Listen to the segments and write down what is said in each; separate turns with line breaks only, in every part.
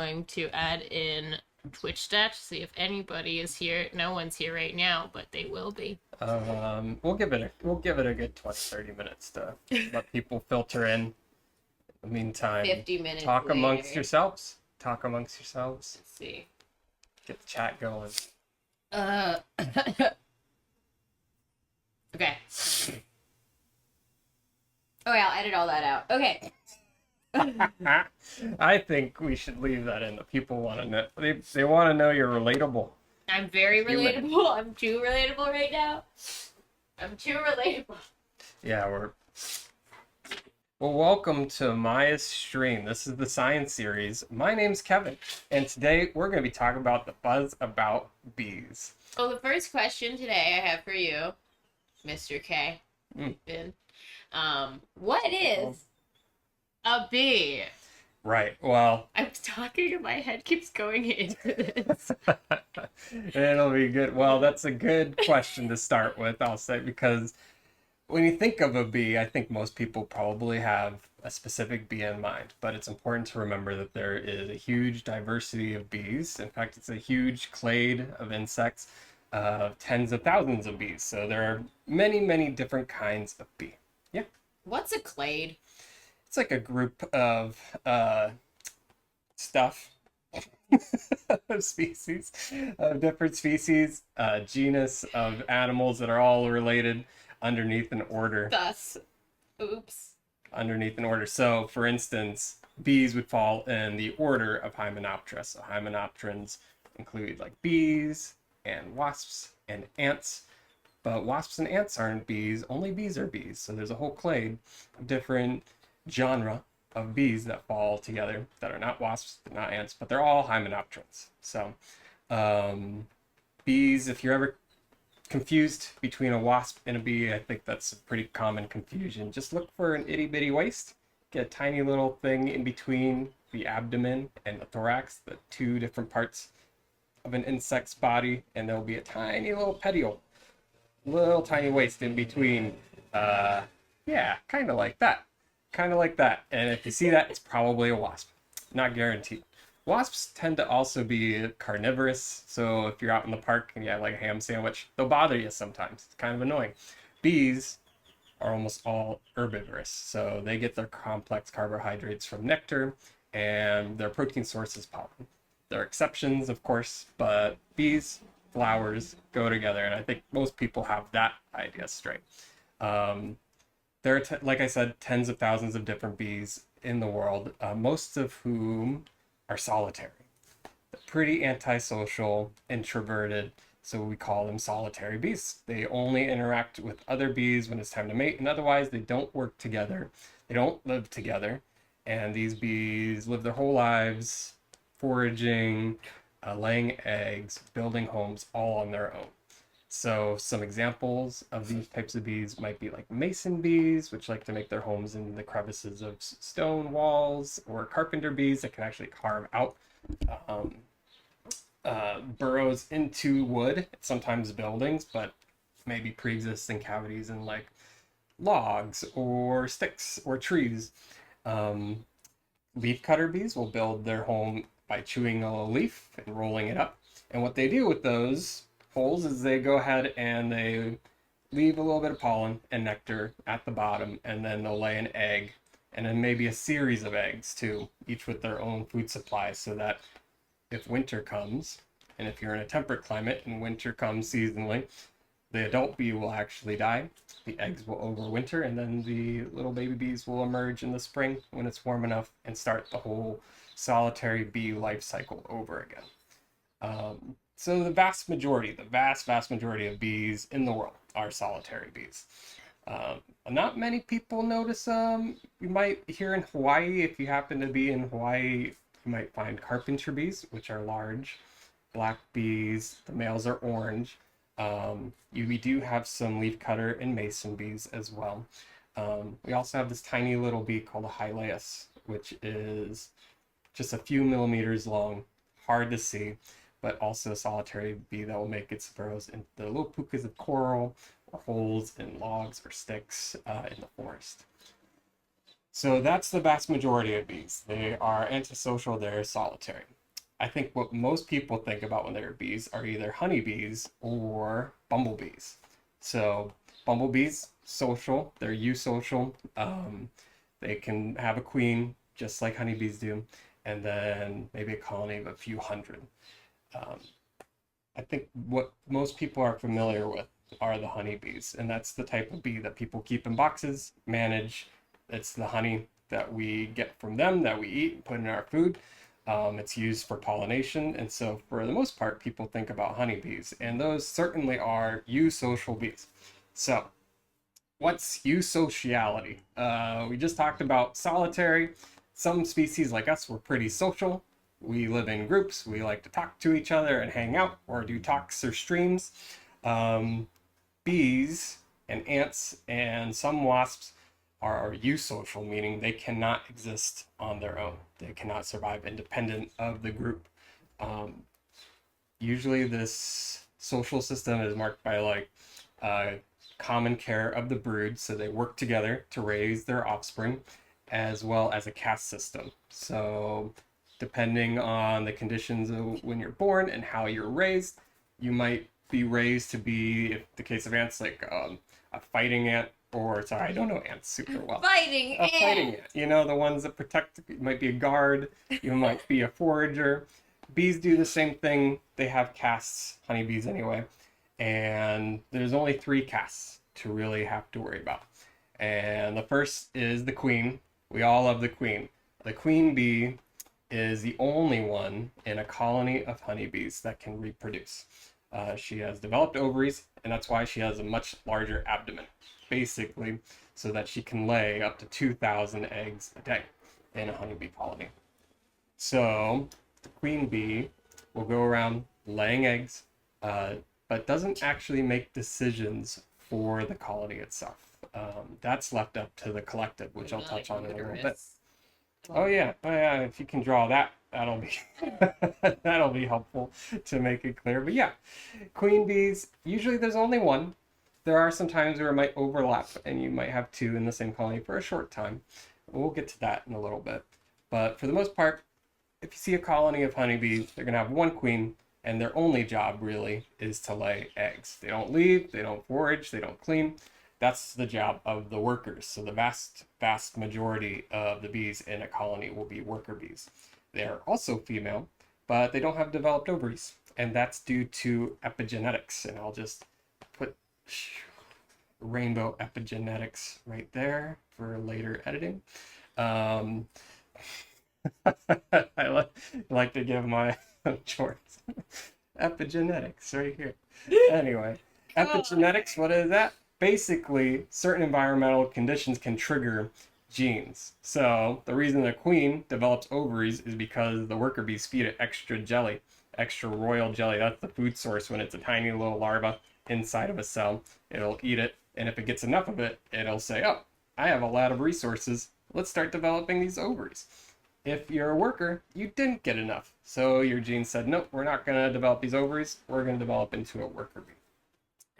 going to add in Twitch stat to see if anybody is here. No one's here right now, but they will be.
We'll give it a good 20-30 minutes to let people filter in. In the meantime,
50 minutes
talk amongst
later.
yourselves. Talk amongst yourselves.
Let's see.
Get the chat going.
Okay. Oh yeah, I'll edit all that out. Okay.
I think we should leave that in. The people want to know. They want to know you're relatable.
I'm very
Human.
relatable. I'm too relatable right now. I'm too relatable.
Yeah, Well, welcome to Maya's stream. This is the science series. My name's Kevin, and today we're going to be talking about the buzz about bees.
So the first question today I have for you, Mr. K, Ben, what is a bee?
Right. Well,
I'm talking and my head keeps going into this.
it'll be good. Well, that's a good question to start with, I'll say, because when you think of a bee, I think most people probably have a specific bee in mind, but it's important to remember that there is a huge diversity of bees. In fact, it's a huge clade of insects, tens of thousands of bees. So there are many, many different kinds of bee. Yeah.
What's a clade?
It's like a group of stuff, of species, of different species, genus of animals that are all related underneath an order.
Thus. Oops.
Underneath an order. So, for instance, bees would fall in the order of Hymenoptera. So Hymenopterans include like bees and wasps and ants. But wasps and ants aren't bees, only bees are bees. So there's a whole clade of different genre of bees that fall together that are not wasps, they're not ants, but they're all hymenopterans. So bees, if you're ever confused between a wasp and a bee, I think that's a pretty common confusion. Just look for an itty bitty waist, get a tiny little thing in between the abdomen and the thorax, the two different parts of an insect's body, and there'll be a tiny little petiole, little tiny waist in between. Yeah, kind of like that. Kind of like that. And if you see that, it's probably a wasp. Not guaranteed. Wasps tend to also be carnivorous. So if you're out in the park and you have like a ham sandwich, they'll bother you sometimes. It's kind of annoying. Bees are almost all herbivorous. So they get their complex carbohydrates from nectar, and their protein source is pollen. There are exceptions, of course, but bees, flowers go together. And I think most people have that idea straight. There are, like I said, tens of thousands of different bees in the world, most of whom are solitary. They're pretty antisocial, introverted, so we call them solitary bees. They only interact with other bees when it's time to mate, and otherwise they don't work together. They don't live together, and these bees live their whole lives foraging, laying eggs, building homes, all on their own. So some examples of these types of bees might be like mason bees, which like to make their homes in the crevices of stone walls, or carpenter bees that can actually carve out burrows into wood, sometimes buildings, but maybe pre-existing cavities in like logs or sticks or trees. Leaf cutter bees will build their home by chewing a leaf and rolling it up. And what they do with those holes is they go ahead and they leave a little bit of pollen and nectar at the bottom, and then they'll lay an egg, and then maybe a series of eggs too, each with their own food supply, so that if winter comes, and if you're in a temperate climate and winter comes seasonally, the adult bee will actually die, the eggs will overwinter, and then the little baby bees will emerge in the spring when it's warm enough and start the whole solitary bee life cycle over again. So the vast majority of bees in the world are solitary bees. Not many people notice them. You might hear in Hawaii, if you happen to be in Hawaii, you might find carpenter bees, which are large black bees. The males are orange. We do have some leafcutter and mason bees as well. We also have this tiny little bee called a hylaeus, which is just a few millimeters long, hard to see, but also a solitary bee that will make its burrows in the little pukas of coral or holes in logs or sticks in the forest. So that's the vast majority of bees. They are antisocial, they're solitary. I think what most people think about when they're bees are either honeybees or bumblebees. So bumblebees, social, they're eusocial. They can have a queen just like honeybees do, and then maybe a colony of a few hundred. Um, I think what most people are familiar with are the honeybees, and that's the type of bee that people keep in boxes, manage. It's the honey that we get from them that we eat and put in our food. It's used for pollination, and so for the most part, people think about honeybees, and those certainly are eusocial bees. So, what's eusociality? We just talked about solitary. Some species like us, we're pretty social. We live in groups. We like to talk to each other and hang out or do talks or streams. Um, Bees and ants and some wasps are eusocial, meaning they cannot exist on their own. They cannot survive independent of the group. Um, Usually, this social system is marked by like common care of the brood, so they work together to raise their offspring, as well as a caste system. So, depending on the conditions of when you're born and how you're raised, you might be raised to be, if the case of ants, like a fighting ant, or sorry, I don't know ants super well.
A
Fighting ant. You know, the ones that protect. You might be a guard. You might be a forager. Bees do the same thing. They have castes, honeybees anyway, and there's only 3 castes to really have to worry about. And the first is the queen. We all love the queen. The queen bee is the only one in a colony of honeybees that can reproduce. She has developed ovaries, and that's why she has a much larger abdomen, basically, so that she can lay up to 2,000 eggs a day in a honeybee colony. So the queen bee will go around laying eggs, but doesn't actually make decisions for the colony itself. That's left up to the collective, which I'll touch on in a little bit. Oh yeah, if you can draw that, that'll be that'll be helpful to make it clear. But yeah, queen bees, usually there's only one. There are some times where it might overlap and you might have 2 in the same colony for a short time. We'll get to that in a little bit. But for the most part, if you see a colony of honeybees, they're gonna have one queen, and their only job really is to lay eggs. They don't leave, they don't forage, they don't clean. That's the job of the workers. So the vast majority of the bees in a colony will be worker bees. They are also female, but they don't have developed ovaries, and that's due to epigenetics. And I'll just put rainbow epigenetics right there for later editing. I like to give my shorts. Epigenetics right here. Anyway, epigenetics, what is that? Basically, certain environmental conditions can trigger genes. So the reason the queen develops ovaries is because the worker bees feed it extra jelly, extra royal jelly. That's the food source. When it's a tiny little larva inside of a cell, it'll eat it, and if it gets enough of it, it'll say, oh, I have a lot of resources. Let's start developing these ovaries. If you're a worker, you didn't get enough. So your genes said, nope, we're not going to develop these ovaries. We're going to develop into a worker bee.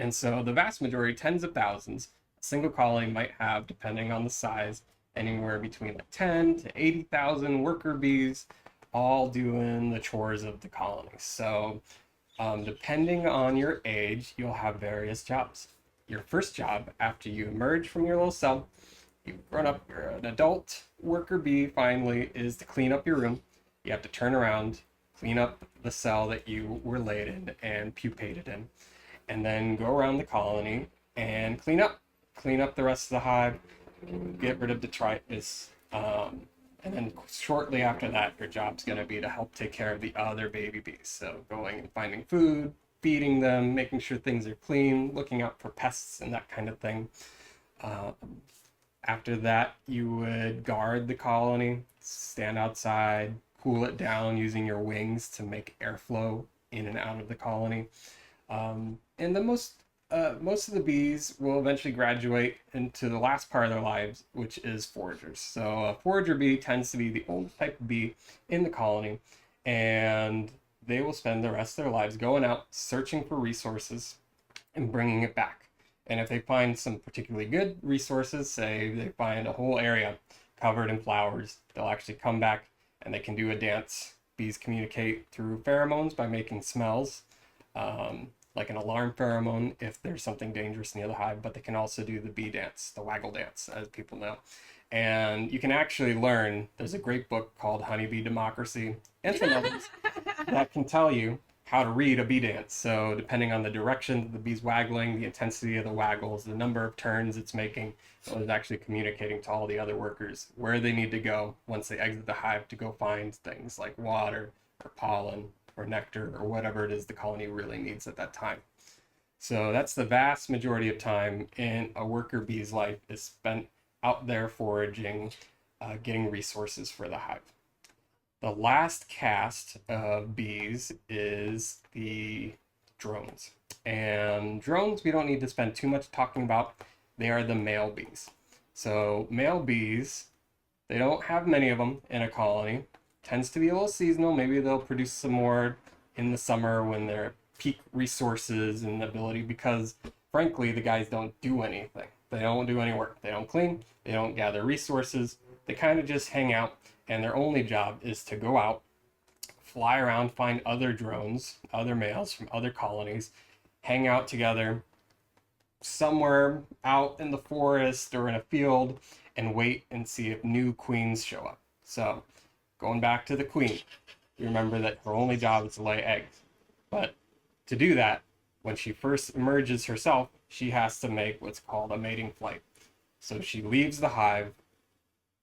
And so the vast majority, tens of thousands, a single colony might have, depending on the size, anywhere between like 10 to 80,000 worker bees, all doing the chores of the colony. So depending on your age, you'll have various jobs. Your first job after you emerge from your little cell, you've grown up, you're an adult worker bee finally, is to clean up your room. You have to turn around, clean up the cell that you were laid in and pupated in, and then go around the colony and clean up the rest of the hive, get rid of detritus, and then shortly after that, your job's going to be to help take care of the other baby bees. So going and finding food, feeding them, making sure things are clean, looking out for pests and that kind of thing. After that, you would guard the colony, stand outside, cool it down using your wings to make airflow in and out of the colony. And the most of the bees will eventually graduate into the last part of their lives, which is foragers. So a forager bee tends to be the only type of bee in the colony, and they will spend the rest of their lives going out searching for resources and bringing it back. And if they find some particularly good resources, say they find a whole area covered in flowers, they'll actually come back and they can do a dance Bees communicate through pheromones by making smells, like an alarm pheromone if there's something dangerous near the hive, but they can also do the bee dance, the waggle dance, as people know. And you can actually learn, there's a great book called Honeybee Democracy and some others that can tell you how to read a bee dance. So depending on the direction that the bee's waggling, the intensity of the waggles, the number of turns it's making, it is actually communicating to all the other workers where they need to go once they exit the hive to go find things like water or pollen or nectar or whatever it is the colony really needs at that time. So that's the vast majority of time in a worker bee's life is spent out there foraging, getting resources for the hive. The last caste of bees is the drones. And drones we don't need to spend too much talking about. They are the male bees. So male bees, they don't have many of them in a colony. Tends to be a little seasonal. Maybe they'll produce some more in the summer when they're peak resources and ability, because frankly the guys don't do anything. They don't do any work. They don't clean. They don't gather resources. They kind of just hang out, and their only job is to go out, fly around, find other drones, other males from other colonies, hang out together somewhere out in the forest or in a field and wait and see if new queens show up. So going back to the queen, you remember that her only job is to lay eggs. But to do that, when she first emerges herself, she has to make what's called a mating flight. So she leaves the hive,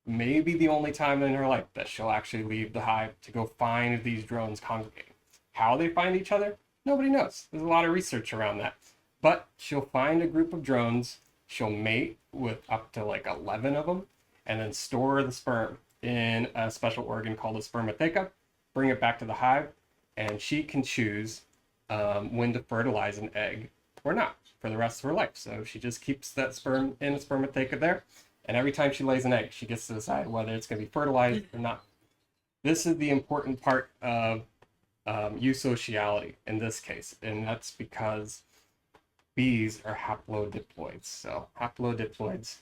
maybe the only time in her life that she'll actually leave the hive to go find these drones congregating. How they find each other, nobody knows. There's a lot of research around that. But she'll find a group of drones, she'll mate with up to like 11 of them, and then store the sperm in a special organ called a spermatheca, bring it back to the hive, and she can choose when to fertilize an egg or not for the rest of her life. So she just keeps that sperm in a spermatheca there, and every time she lays an egg, she gets to decide whether it's going to be fertilized or not. This is the important part of eusociality in this case, and that's because bees are haplodiploids. So haplodiploids,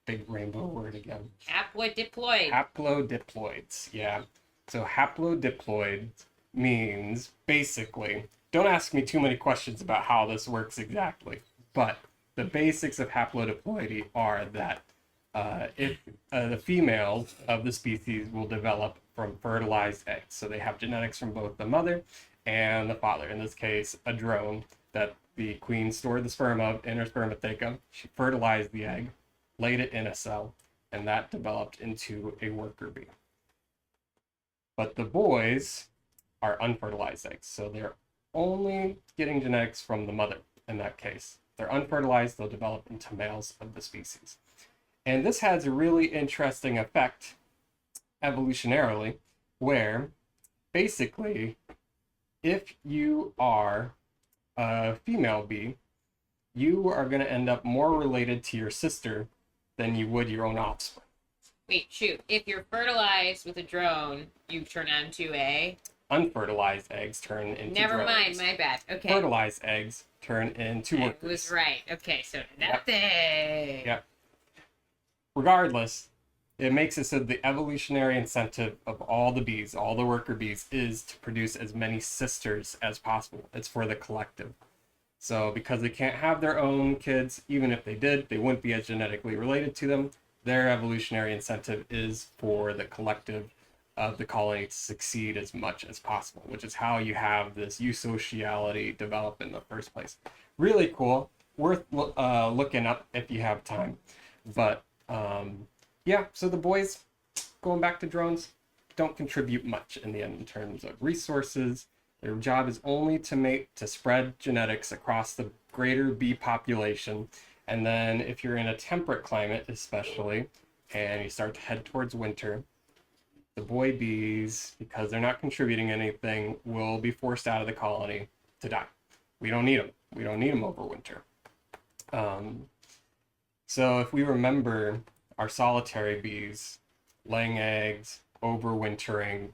big rainbow word again.
Haplodiploid.
Haplodiploids, yeah. So haplodiploid means basically, don't ask me too many questions about how this works exactly, but the basics of haplodiploidy are that if the females of the species will develop from fertilized eggs. So they have genetics from both the mother and the father. In this case, a drone that the queen stored the sperm of in her spermatheca. She fertilized the egg, laid it in a cell, and that developed into a worker bee. But the boys are unfertilized eggs, so they're only getting genetics from the mother in that case. They're unfertilized, they'll develop into males of the species. And this has a really interesting effect evolutionarily, where basically, if you are a female bee, you are going to end up more related to your sister than you would your own offspring.
Wait, shoot. If you're fertilized with a drone, you turn into a...
Unfertilized eggs turn into
Never
drones.
mind, my bad. Okay.
Fertilized eggs turn into workers.
I was right. Okay, so nothing.
Yep. Regardless, it makes it so the evolutionary incentive of all the bees, all the worker bees, is to produce as many sisters as possible. It's for the collective. So because they can't have their own kids, even if they did, they wouldn't be as genetically related to them. Their evolutionary incentive is for the collective of the colony to succeed as much as possible, which is how you have this eusociality develop in the first place. Really cool. Worth looking up if you have time. But yeah, so the boys, going back to drones, don't contribute much in the end in terms of resources. Their job is only to mate, to spread genetics across the greater bee population. And then if you're in a temperate climate, especially, and you start to head towards winter, the boy bees, because they're not contributing anything, will be forced out of the colony to die. We don't need them. We don't need them over winter. So if we remember our solitary bees laying eggs, overwintering,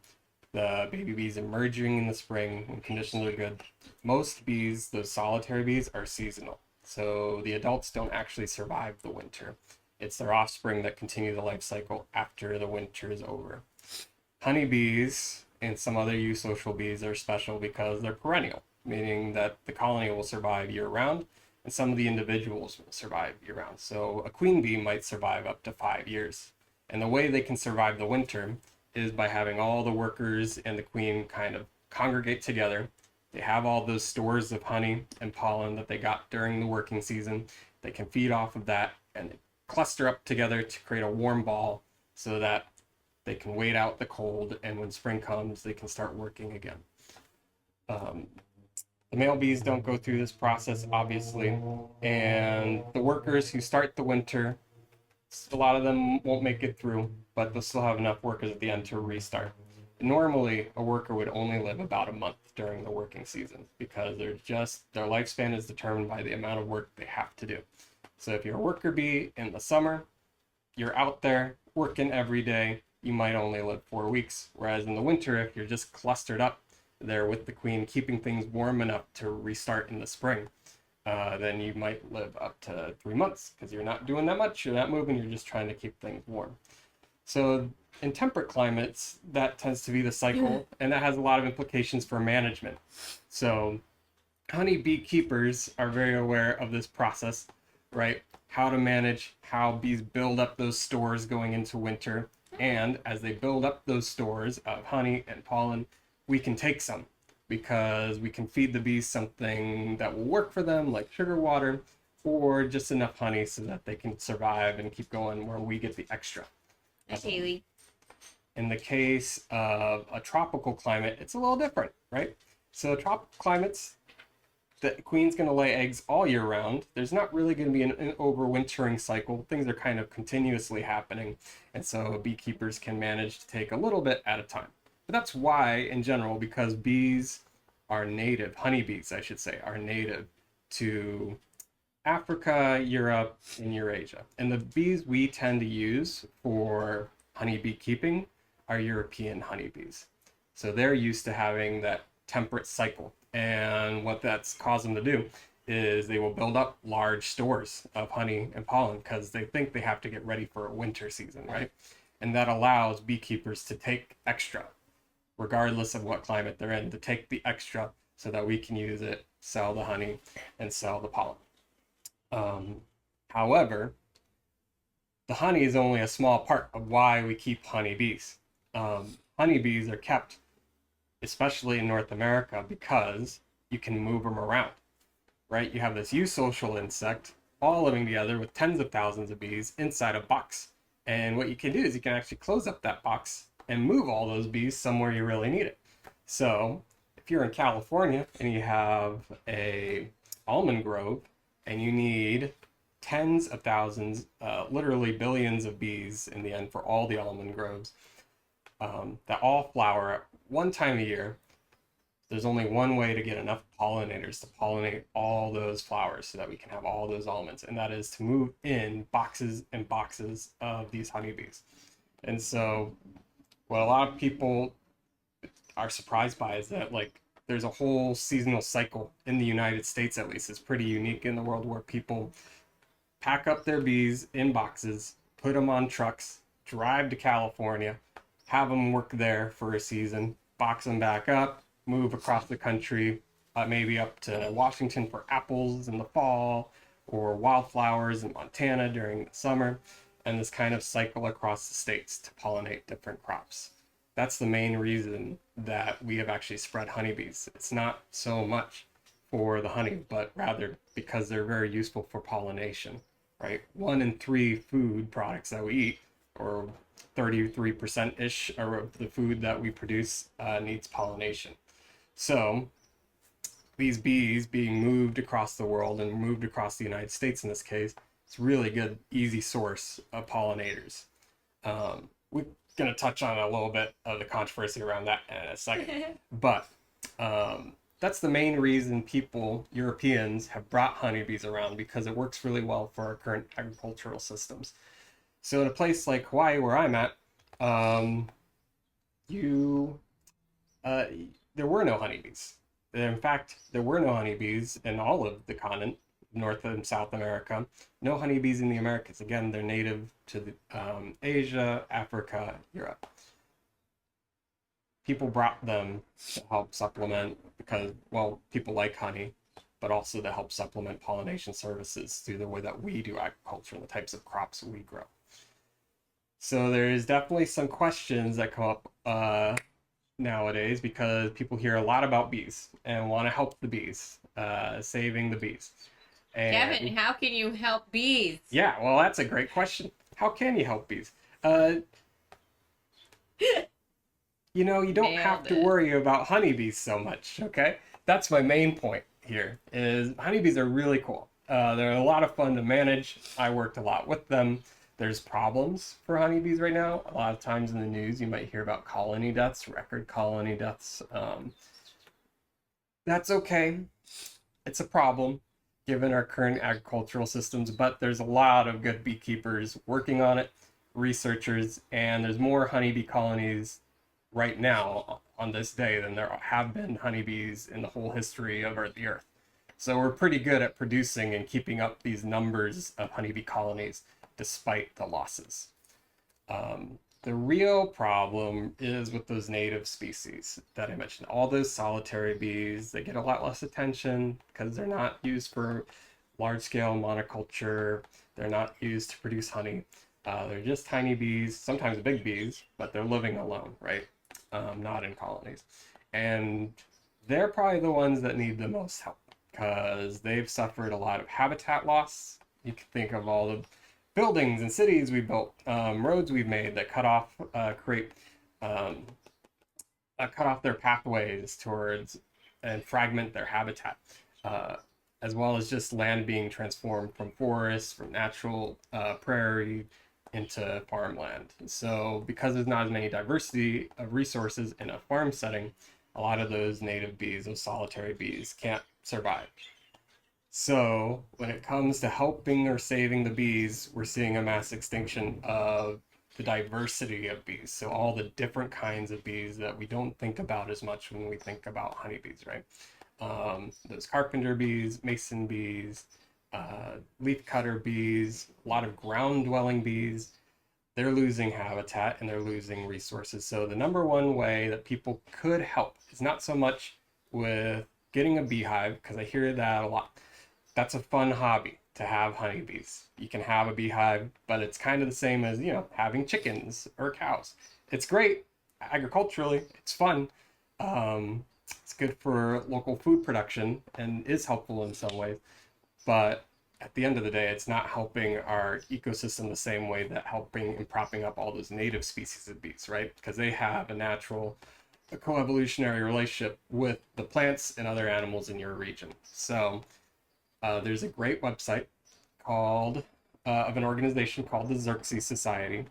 the baby bees emerging in the spring when conditions are good, most bees, those solitary bees, are seasonal. So the adults don't actually survive the winter. It's their offspring that continue the life cycle after the winter is over. Honeybees and some other eusocial bees are special because they're perennial, meaning that the colony will survive year round, and some of the individuals will survive year round. So a queen bee might survive up to 5 years. And the way they can survive the winter is by having all the workers and the queen kind of congregate together. They have all those stores of honey and pollen that they got during the working season. They can feed off of that and cluster up together to create a warm ball so that they can wait out the cold, and when spring comes, they can start working again. The male bees don't go through this process, obviously, and the workers who start the winter, a lot of them won't make it through, but they'll still have enough workers at the end to restart. Normally, a worker would only live about a month during the working season because their lifespan is determined by the amount of work they have to do. So if you're a worker bee in the summer, you're out there working every day, you might only live 4 weeks. Whereas in the winter, if you're just clustered up there with the queen, keeping things warm enough to restart in the spring, then you might live up to 3 months because you're not doing that much, you're not moving, you're just trying to keep things warm. So in temperate climates, that tends to be the cycle, and that has a lot of implications for management. So honey beekeepers are very aware of this process, right? How to manage how bees build up those stores going into winter. And as they build up those stores of honey and pollen, we can take some because we can feed the bees something that will work for them, like sugar water, or just enough honey so that they can survive and keep going where we get the extra.
Okay.
In the case of a tropical climate, it's a little different, right? So tropical climates, the queen's going to lay eggs all year round. There's not really going to be an overwintering cycle. Things are kind of continuously happening. And so beekeepers can manage to take a little bit at a time. But that's why, in general, because bees are native, honeybees, I should say, are native to Africa, Europe, and Eurasia. And the bees we tend to use for honeybee keeping are European honeybees. So they're used to having that temperate cycle. And what that's caused them to do is they will build up large stores of honey and pollen because they think they have to get ready for a winter season, right? And that allows beekeepers to take extra, regardless of what climate they're in, to take the extra so that we can use it, sell the honey, and sell the pollen. However, the honey is only a small part of why we keep honeybees. Honeybees are kept, especially in North America, because you can move them around, right? You have this eusocial insect all living together with tens of thousands of bees inside a box. And what you can do is you can actually close up that box and move all those bees somewhere you really need it. So if you're in California and you have a almond grove and you need tens of thousands, literally billions of bees in the end for all the almond groves that all flower at one time a year, there's only one way to get enough pollinators to pollinate all those flowers so that we can have all those almonds, and that is to move in boxes and boxes of these honeybees. And so what a lot of people are surprised by is that, like, there's a whole seasonal cycle in the United States, at least. It's pretty unique in the world, where people pack up their bees in boxes, put them on trucks, drive to California, have them work there for a season, box them back up, move across the country, maybe up to Washington for apples in the fall, or wildflowers in Montana during the summer, and this kind of cycle across the states to pollinate different crops. That's the main reason that we have actually spread honeybees. It's not so much for the honey, but rather because they're very useful for pollination, right? 1 in 3 food products that we eat, or 33%-ish of the food that we produce, needs pollination. So these bees being moved across the world and moved across the United States in this case, it's a really good, easy source of pollinators. We're going to touch on a little bit of the controversy around that in a second. But that's the main reason Europeans, have brought honeybees around, because it works really well for our current agricultural systems. So in a place like Hawaii, where I'm at, there were no honeybees. In fact, there were no honeybees in all of the continent, North and South America. No honeybees in the Americas. Again, they're native to Asia, Africa, Europe. people brought them to help supplement because, well, people like honey, but also to help supplement pollination services through the way that we do agriculture and the types of crops we grow. So there's definitely some questions that come up nowadays because people hear a lot about bees and want to help the bees, saving the bees. And,
Kevin, how can you help bees?
Yeah, well, that's a great question. How can you help bees? You don't have to worry about honeybees so much, okay? That's my main point here, is honeybees are really cool. They're a lot of fun to manage. I worked a lot with them. There's problems for honeybees right now. A lot of times in the news, you might hear about colony deaths, record colony deaths. That's okay. It's a problem given our current agricultural systems, but there's a lot of good beekeepers working on it, researchers, and there's more honeybee colonies right now on this day than there have been honeybees in the whole history of the earth. So we're pretty good at producing and keeping up these numbers of honeybee colonies despite the losses. The real problem is with those native species that I mentioned. All those solitary bees, they get a lot less attention because they're not used for large-scale monoculture. They're not used to produce honey. They're just tiny bees, sometimes big bees, but they're living alone, right? Not in colonies. And they're probably the ones that need the most help because they've suffered a lot of habitat loss. You can think of all the buildings and cities we built, roads we've made that cut off their pathways towards and fragment their habitat, as well as just land being transformed from forests, from natural prairie into farmland. So because there's not as many diversity of resources in a farm setting, a lot of those native bees, those solitary bees, can't survive. So when it comes to helping or saving the bees, we're seeing a mass extinction of the diversity of bees. So all the different kinds of bees that we don't think about as much when we think about honeybees, right? Those carpenter bees, mason bees, leafcutter bees, a lot of ground-dwelling bees, they're losing habitat and they're losing resources. So the number one way that people could help is not so much with getting a beehive, because I hear that a lot. That's a fun hobby to have honeybees. You can have a beehive, but it's kind of the same as, having chickens or cows. It's great agriculturally, it's fun. It's good for local food production and is helpful in some ways. But at the end of the day, it's not helping our ecosystem the same way that helping and propping up all those native species of bees, right? Because they have a coevolutionary relationship with the plants and other animals in your region. So there's a great website of an organization called the Xerxes Society,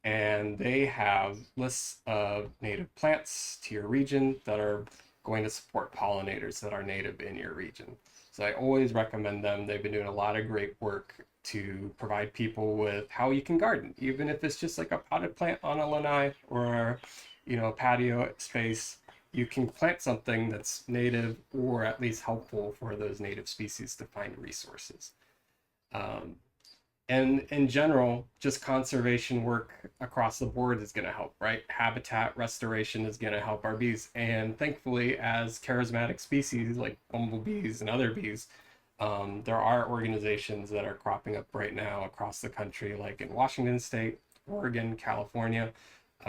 and they have lists of native plants to your region that are going to support pollinators that are native in your region. So I always recommend them. They've been doing a lot of great work to provide people with how you can garden, even if it's just like a potted plant on a lanai or a patio space. You can plant something that's native or at least helpful for those native species to find resources. And in general, just conservation work across the board is going to help, right? Habitat restoration is going to help our bees. And thankfully, as charismatic species like bumblebees and other bees, there are organizations that are cropping up right now across the country, like in Washington State, Oregon, California,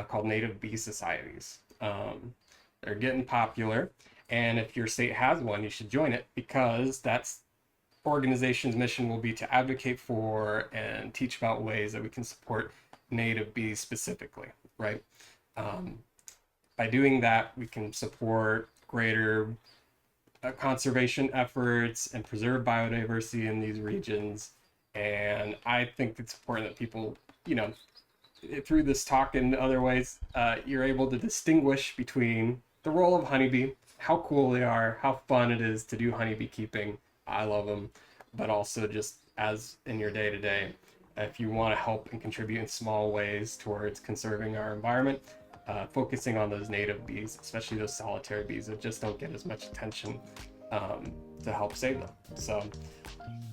called Native Bee Societies. They're getting popular, and if your state has one, you should join it, because that's organization's mission will be to advocate for and teach about ways that we can support native bees specifically, right? By doing that, we can support greater conservation efforts and preserve biodiversity in these regions. And I think it's important that people, through this talk and other ways, you're able to distinguish between the role of honeybee, how cool they are, how fun it is to do honeybee keeping. I love them, but also just as in your day-to-day, if you want to help and contribute in small ways towards conserving our environment, focusing on those native bees, especially those solitary bees that just don't get as much attention, to help save them. So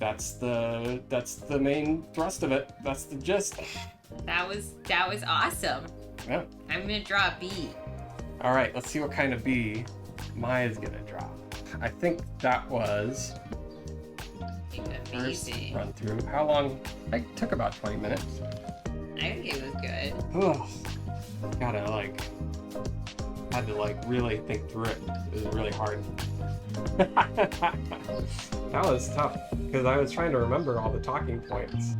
that's the main thrust of it. That's the gist.
That was awesome.
Yeah.
I'm gonna draw a bee.
All right, let's see what kind of bee Maya's gonna drop. I think that was first
Amazing.
run through. How long? It took about 20 minutes.
I think it was good.
Oh, had to really think through it. It was really hard. That was tough because I was trying to remember all the talking points.